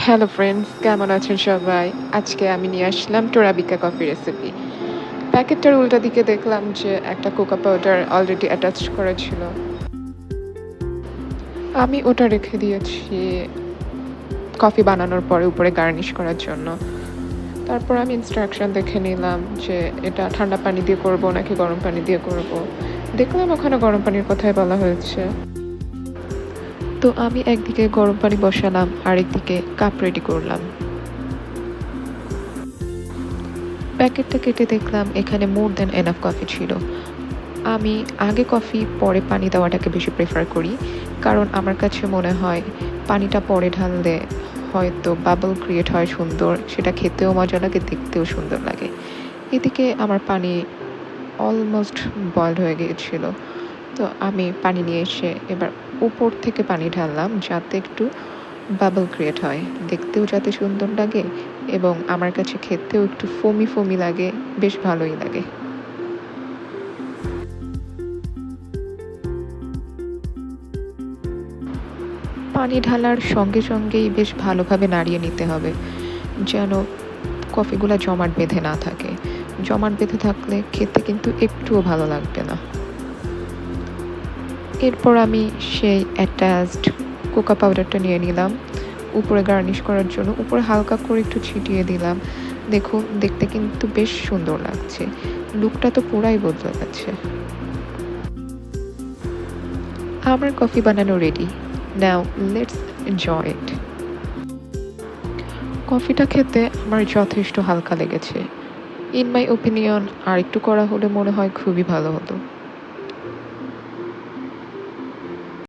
Hello friends, কেমন আছেন সবাই? আজকে আমি নিয়ে আসলাম টোরাবিকা কফি রেসিপি। প্যাকেটটার উল্টা দিকে দেখলাম যে একটা কোকো পাউডার অলরেডি অ্যাটাচ করা ছিল। আমি ওটা রেখে দিয়েছি কফি বানানোর পরে উপরে গার্নিশ করার জন্য। তারপর আমি ইনস্ট্রাকশন দেখে নিলাম যে এটা ঠান্ডা পানি দিয়ে করব নাকি গরম পানি দিয়ে করব। দেখলাম ওখানে গরম পানির কথাই বলা হয়েছে। তো আমি একদিকে গরম পানি বসালাম, আরেকদিকে কাপ রেডি করলাম। প্যাকেটটা কেটে দেখলাম এখানে মোর দ্যান এনাফ কফি ছিল। আমি আগে কফি পরে পানি দেওয়াটাকে বেশি প্রেফার করি, কারণ আমার কাছে মনে হয় পানিটা পরে ঢাললে হয়তো বাবল ক্রিয়েট হয় সুন্দর, সেটা খেতেও মজা লাগে, দেখতেও সুন্দর লাগে। এদিকে আমার পানি অলমোস্ট বয়েলড হয়ে গিয়েছিল। তো আমি পানি নিয়ে এসে এবার উপর থেকে পানি ঢাললাম যাতে একটু বাবল ক্রিয়েট হয়, দেখতেও যাতে সুন্দর লাগে এবং আমার কাছে খেতেও একটু ফোমি ফোমি লাগে, বেশ ভালোই লাগে। পানি ঢালার সঙ্গে সঙ্গেই বেশ ভালোভাবে নাড়িয়ে নিতে হবে, যেন কফিগুলো জমাট বেঁধে না থাকে। জমাট বেঁধে থাকলে খেতে কিন্তু একটুও ভালো লাগবে না। এরপর আমি সেই অ্যাটাচড কোকো পাউডারটা নিয়ে নিলাম উপরে গার্নিশ করার জন্য। উপরে হালকা করে একটু ছিটিয়ে দিলাম। দেখুন, দেখতে কিন্তু বেশ সুন্দর লাগছে। লুকটা তো পুরাই বদলে গেছে। আমার কফি বানানো ready. Now let's enjoy it. কফিটা খেতে আমার যথেষ্ট হালকা লেগেছে। ইন মাই ওপিনিয়ন আর একটু কড়া হলে মনে হয় খুবই ভালো হতো।